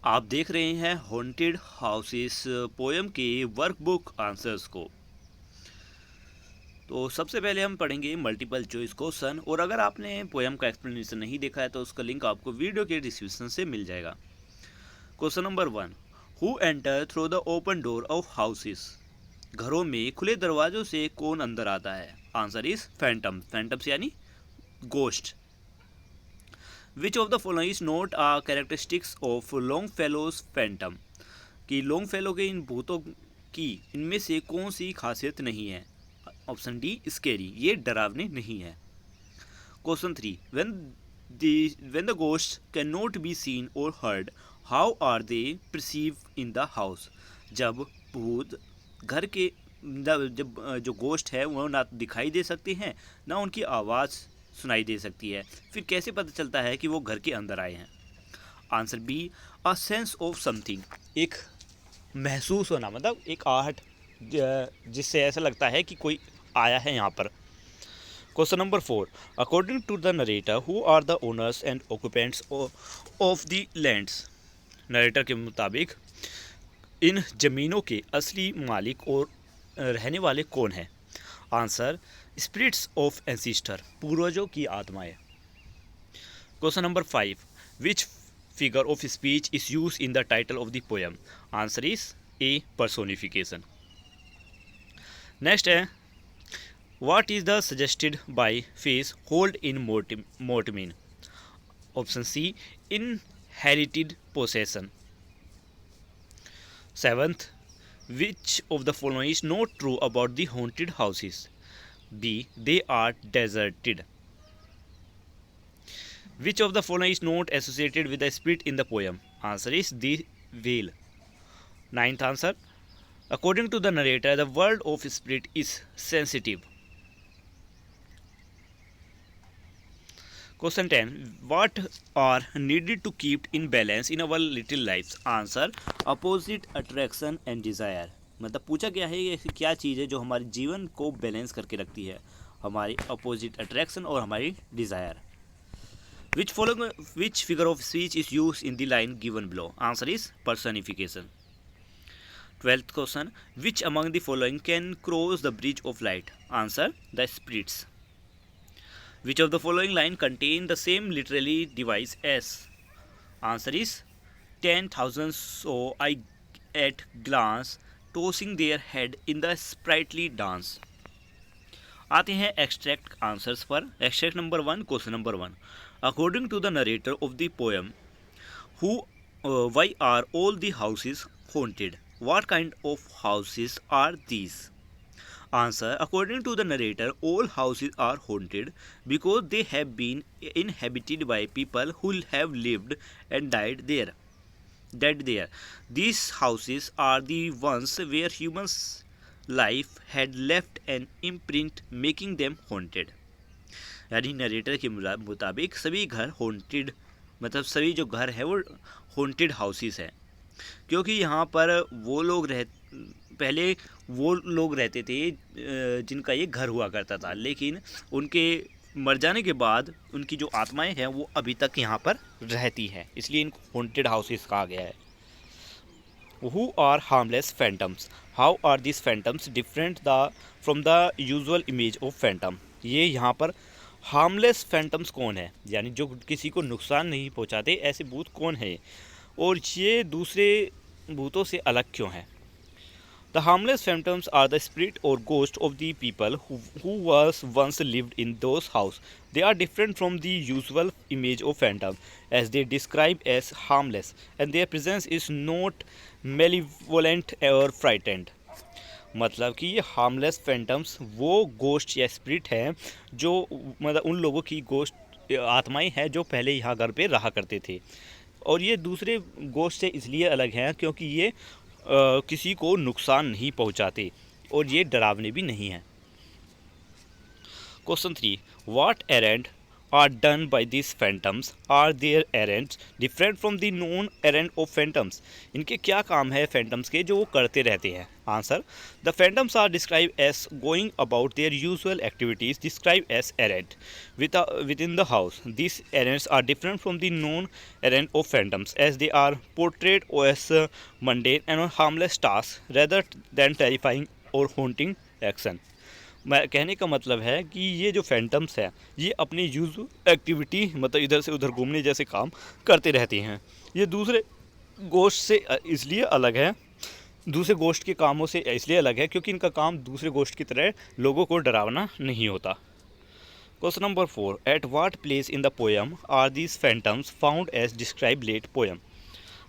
आप देख रहे हैं हॉन्टेड हाउसेस पोएम के वर्कबुक आंसर्स को। तो सबसे पहले हम पढ़ेंगे मल्टीपल चॉइस क्वेश्चन, और अगर आपने पोएम का एक्सप्लेनेशन नहीं देखा है तो उसका लिंक आपको वीडियो के डिस्क्रिप्शन से मिल जाएगा। Question number 1, who enter through the open door of houses? घरों में खुले दरवाजों से कौन अंदर आता है? Answer is phantom. फैंटम्स यानी ghost. Which of the following is not a characteristics of Longfellow's phantom? कि लॉन्गफेलो के इन भूतों की इनमें से कौन सी खासियत नहीं है? ऑप्शन डी स्केरी, ये डरावने नहीं है। Question 3, when the ghosts cannot be seen or heard, how are they perceived in the house? जब भूत घर के जब जो गोश्त है वो ना दिखाई दे सकते हैं ना उनकी आवाज़ सुनाई दे सकती है, फिर कैसे पता चलता है कि वो घर के अंदर आए हैं? Answer B, a sense of something, एक महसूस होना, मतलब एक आहट जिससे ऐसा लगता है कि कोई आया है यहाँ पर। Question number 4, according to the narrator who are the owners and occupants of the lands? Narrator के मुताबिक इन ज़मीनों के असली मालिक और रहने वाले कौन हैं? आंसर, स्पिरिट्स ऑफ एंसिस्टर, पूर्वजों की आत्माएं। Question number 5, which figure of speech is use in the title of the poem? Answer is A, personification. Next है, what is the suggested by face hold in mortmain? Option C, inherited possession. 7th, which of the following is not true about the haunted houses? B, they are deserted. Which of the following is not associated with the spirit in the poem? Answer is the whale. 9th answer, according to the narrator, the world of spirit is sensitive. Question 10, what are needed to keep in balance in our little lives? Answer, opposite attraction and desire. मतलब पूछा गया है कि ऐसी क्या चीज़ है जो हमारे जीवन को बैलेंस करके रखती है? हमारी अपोजिट अट्रैक्शन और हमारी desire. Which figure of speech is use in the line given below? Answer is personification. 12th question, which among the following can cross the bridge of light? Answer, the spirits. Which of the following line contain the same literary device as? Answer is 10,000 saw I at glance tossing their head in the sprightly dance. आते हैं extract answers पर। Extract number 1, question number 1, according to the narrator of the poem who why are all the houses haunted? What kind of houses are these? Answer, according to the narrator, all houses are haunted because they have been inhabited by people who have lived and died there. These houses are the ones where humans' life had left an imprint, making them haunted. यानी narrator के मुताबिक सभी घर haunted, मतलब सभी जो घर है वो हॉन्टेड हाउसेस हैं, क्योंकि यहाँ पर पहले वो लोग रहते थे जिनका ये घर हुआ करता था, लेकिन उनके मर जाने के बाद उनकी जो आत्माएं हैं वो अभी तक यहाँ पर रहती हैं, इसलिए इनको हॉन्टेड हाउसेस कहा गया है। Who are harmless phantoms? How are this phantoms different from the usual image of phantom? ये यहाँ पर हार्मलेस फैंटम्स कौन है, यानी जो किसी को नुकसान नहीं पहुँचाते, ऐसे भूत कौन है और ये दूसरे भूतों से अलग क्यों है? The harmless phantoms are the spirit or ghost of the people who was once lived in those houses. They are different from the usual image of phantom, as they describe as harmless, and their presence is not malevolent or frightened. मतलब कि ये harmless phantoms वो ghost या spirit हैं जो मतलब उन लोगों की गोस्ट आत्माएं हैं जो पहले यहाँ घर पे रहा करते थे, और ये दूसरे गोस्ट से इसलिए अलग हैं क्योंकि ये किसी को नुकसान नहीं पहुंचाते और ये डरावने भी नहीं हैं। Question 3, what errand are done by these phantoms? Are their errands different from the known errand of phantoms? इनके क्या काम है phantoms के जो वो करते रहते हैं? Answer: The phantoms are described as going about their usual activities described as errand within the house. These errands are different from the known errand of phantoms as they are portrayed as mundane and harmless tasks rather than terrifying or haunting action. मैं कहने का मतलब है कि ये जो phantoms है ये अपनी यूजुअल एक्टिविटी मतलब इधर से उधर घूमने जैसे काम करते रहती हैं। ये दूसरे गोश्त से इसलिए अलग है, दूसरे गोश्त के कामों से इसलिए अलग है क्योंकि इनका काम दूसरे गोश्त की तरह लोगों को डरावना नहीं होता। Question number 4, at what place in the poem are these phantoms found as describe let poem?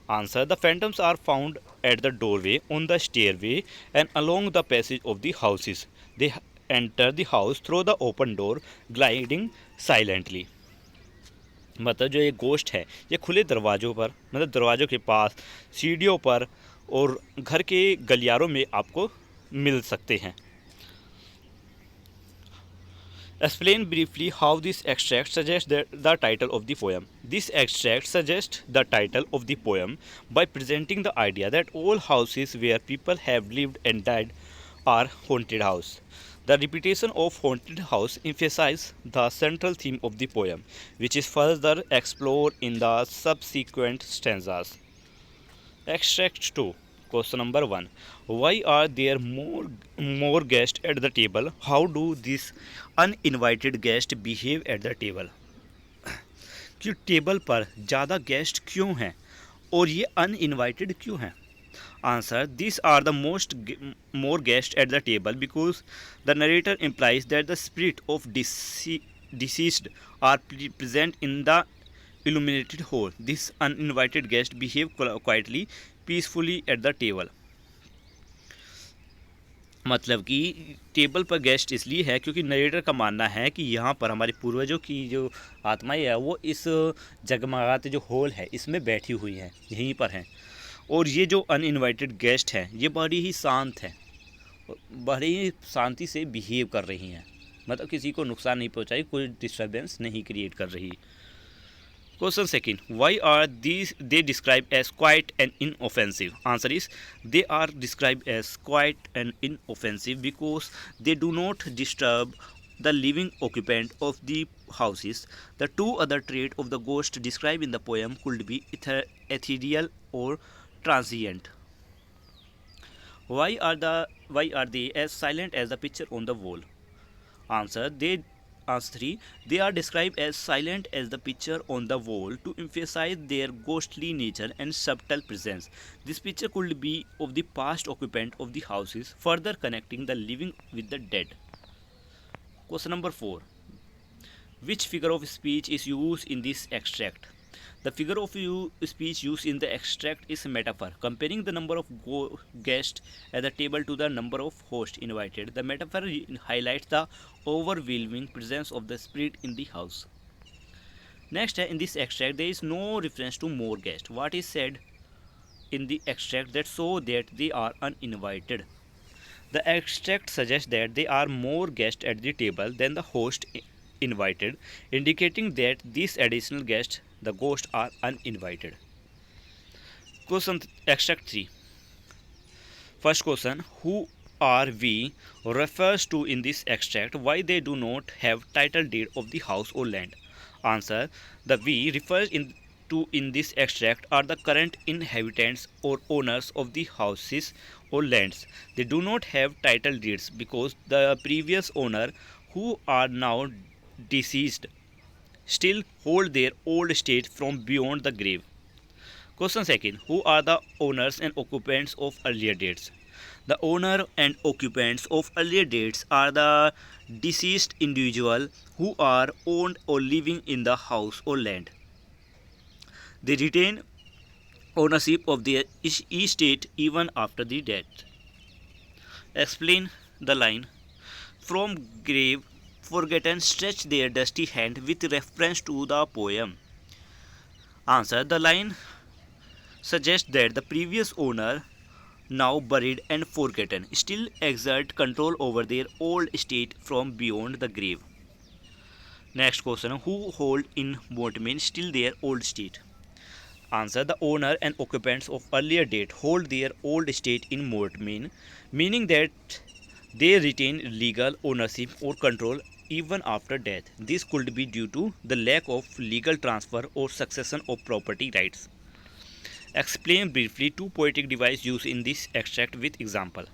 Answer: The phantoms are found at the doorway, on the stairway, and along the passage of the houses. They enter the house through the open door, gliding silently. मतलब जो ये गोश्त है ये खुले दरवाज़ों पर मतलब दरवाज़ों के पास, सीढ़ियों पर और घर के गलियारों में आपको मिल सकते हैं। Explain briefly how this extract suggests the title of the poem. This extract suggests the title of the poem by presenting the idea that all houses where people have lived and died are haunted houses. The repetition of haunted house emphasizes the central theme of the poem, which is further explored in the subsequent stanzas. Extract 2. Question number 1. Why are there more guests at the table? How do these uninvited guests behave at the table? कि table पर ज़्यादा guest क्यों हैं और ये uninvited क्यों हैं? Answer: These are the more guests at the table because the narrator implies that the spirit of deceased are present in the illuminated hall. These uninvited guests behave quietly, peacefully at the table. मतलब कि table पर guest इसलिए है क्योंकि narrator का मानना है कि यहाँ पर हमारे पूर्वजों की जो आत्माएं है वो इस जगमगाते जो हॉल है इसमें बैठी हुई हैं, यहीं पर हैं। और ये जो अनइनवाइटेड गेस्ट हैं ये बड़ी ही शांत हैं, बड़ी ही शांति से बिहेव कर रही हैं, मतलब किसी को नुकसान नहीं पहुँचाई, कोई डिस्टर्बेंस नहीं क्रिएट कर रही। Question second, why are they described as quiet and inoffensive? Answer is, they are described as quiet and inoffensive because they do not disturb the living occupant of the houses. The two other traits of the ghost described in the poem could be ethereal or transient. Why are they as silent as the picture on the wall? Answer: Answer 3. They are described as silent as the picture on the wall to emphasize their ghostly nature and subtle presence. This picture could be of the past occupant of the houses, further connecting the living with the dead. Question number 4. Which figure of speech is used in this extract? The figure of speech used in the extract is a metaphor, comparing the number of guests at the table to the number of hosts invited. The metaphor highlights the overwhelming presence of the spirit in the house. Next, in this extract, there is no reference to more guests. What is said in the extract that shows that they are uninvited? The extract suggests that there are more guests at the table than the host invited, indicating that these additional guests, the ghosts, are uninvited. Question extract 3. First question, who are we refers to in this extract? Why they do not have title deed of the house or land? Answer: the we refers to in this extract are the current inhabitants or owners of the houses or lands. They do not have title deeds because the previous owner, who are now deceased, still hold their old estate from beyond the grave. Question second, who are the owners and occupants of earlier dates? The owner and occupants of earlier dates are the deceased individual who are owned or living in the house or land. They retain ownership of their estate even after the death. Explain the line, from grave forgotten stretch their dusty hand with reference to the poem. Answer: the line suggests that the previous owner, now buried and forgotten, still exert control over their old estate from beyond the grave. Next question, who hold in Mortmain still their old state? Answer, the owner and occupants of earlier date hold their old estate in Mortmain, meaning that they retain legal ownership or control even after death. This could be due to the lack of legal transfer or succession of property rights. Explain briefly two poetic devices used in this extract with example.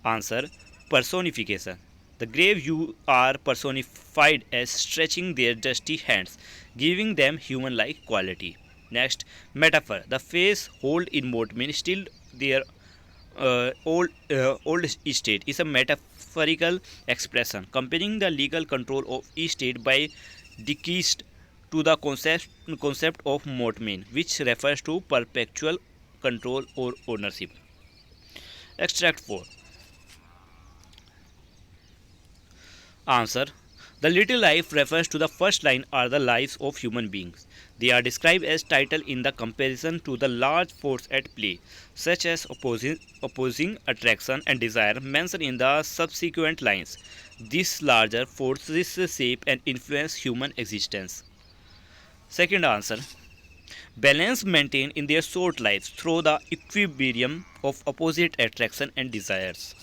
Answer, personification. The grave you are personified as stretching their dusty hands, giving them human like quality. Next, metaphor. The face hold in Mortmain still their old estate is a metaphorical expression comparing the legal control of estate by deceased to the concept of mortmain, which refers to perpetual control or ownership. Extract 4. Answer, the little life refers to the first line are the lives of human beings. They are described as title in the comparison to the large force at play, such as opposing attraction and desire mentioned in the subsequent lines. These larger forces shape and influence human existence. Second answer, balance maintained in their short lives through the equilibrium of opposite attraction and desires.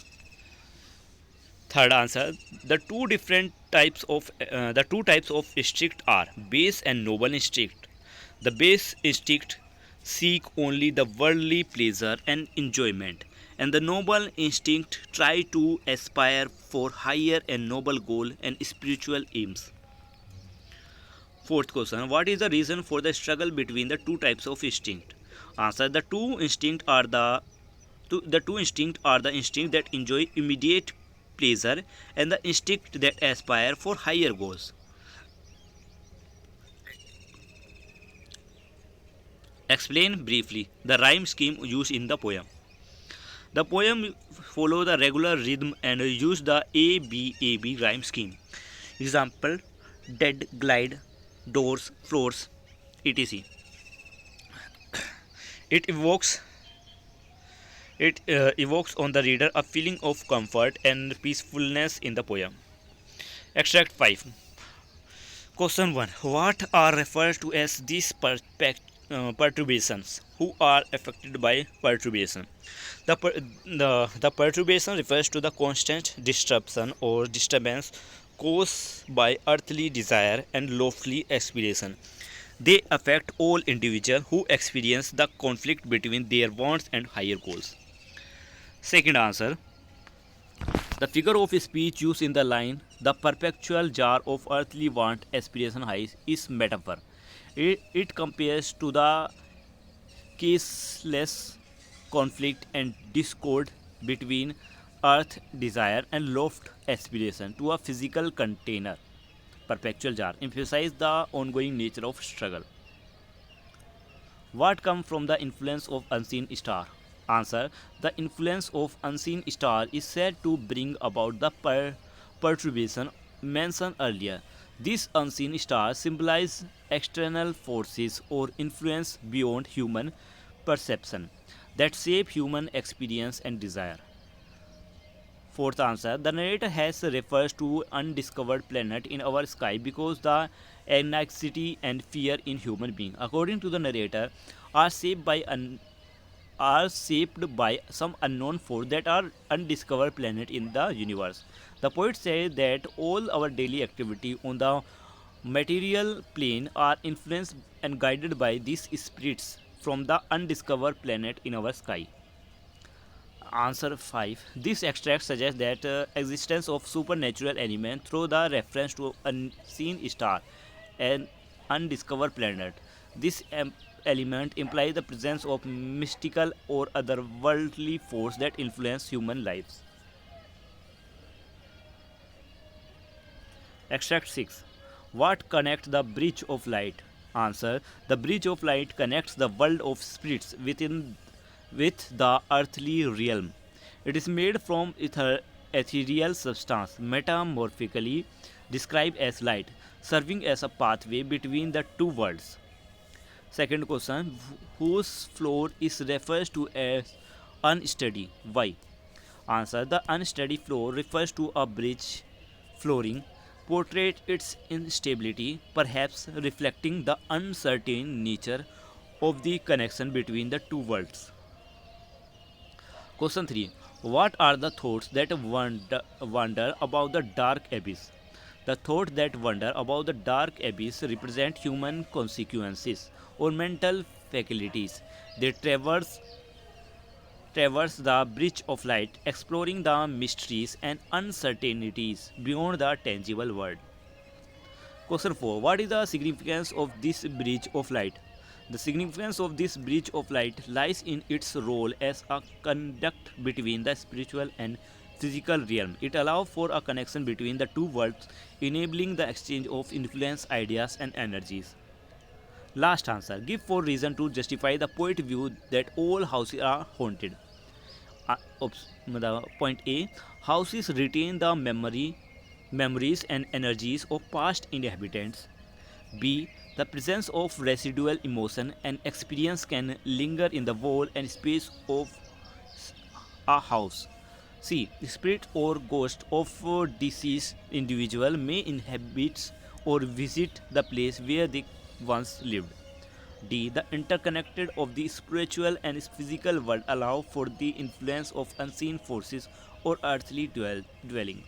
Third answer, the two types of instinct are base and noble instinct. The base instinct seek only the worldly pleasure and enjoyment, and the noble instinct try to aspire for higher and noble goal and spiritual aims. Fourth question, what is the reason for the struggle between the two types of instinct? Answer, the two instincts are the instinct that enjoy immediate pleasure and the instinct that aspire for higher goals. Explain briefly the rhyme scheme used in the poem. The poem follow the regular rhythm and use the ABAB rhyme scheme. Example, dead, glide, doors, floors, etc. It evokes it evokes on the reader a feeling of comfort and peacefulness in the poem. Extract 5. Question 1. What are referred to as these perturbations? Who are affected by perturbation? The perturbation refers to the constant disruption or disturbance caused by earthly desire and lofty aspiration. They affect all individuals who experience the conflict between their wants and higher goals. Second answer, the figure of speech used in the line, the perpetual jar of earthly want, aspiration highs, is metaphor. It compares to the caseless conflict and discord between earth desire and loft aspiration to a physical container, perpetual jar, emphasize the ongoing nature of struggle. What comes from the influence of unseen star? Answer, the influence of unseen star is said to bring about the perturbation mentioned earlier. These unseen stars symbolize external forces or influence beyond human perception that shape human experience and desire. Fourth answer, the narrator has refers to undiscovered planet in our sky because the anxiety and fear in human being, according to the narrator, are shaped by some unknown force that are undiscovered planet in the universe. The poet says that all our daily activity on the material plane are influenced and guided by these spirits from the undiscovered planet in our sky. Answer 5. This extract suggests that existence of supernatural element through the reference to unseen star and undiscovered planet. This element implies the presence of mystical or otherworldly force that influence human lives. Extract 6. What connects the bridge of light? Answer, the bridge of light connects the world of spirits with the earthly realm. It is made from ethereal substance, metamorphically described as light, serving as a pathway between the two worlds. Second question, whose floor is referred to as unsteady? Why? Answer, the unsteady floor refers to a bridge flooring portray its instability, perhaps reflecting the uncertain nature of the connection between the two worlds. Question 3. What are the thoughts that wander about the dark abyss? The thoughts that wander about the dark abyss represent human consequences or mental faculties. They traverse the bridge of light, exploring the mysteries and uncertainties beyond the tangible world. Question 4. What is the significance of this bridge of light? The significance of this bridge of light lies in its role as a conduct between the spiritual and physical realm. It allows for a connection between the two worlds, enabling the exchange of influence, ideas, and energies. Last answer. Give 4 reasons to justify the poet view that all houses are haunted. Point A. Houses retain the memories and energies of past inhabitants. B. The presence of residual emotion and experience can linger in the wall and space of a house. C. Spirit or ghost of a deceased individual may inhabit or visit the place where they once lived. D. The interconnected of the spiritual and physical world allow for the influence of unseen forces or earthly dwelling.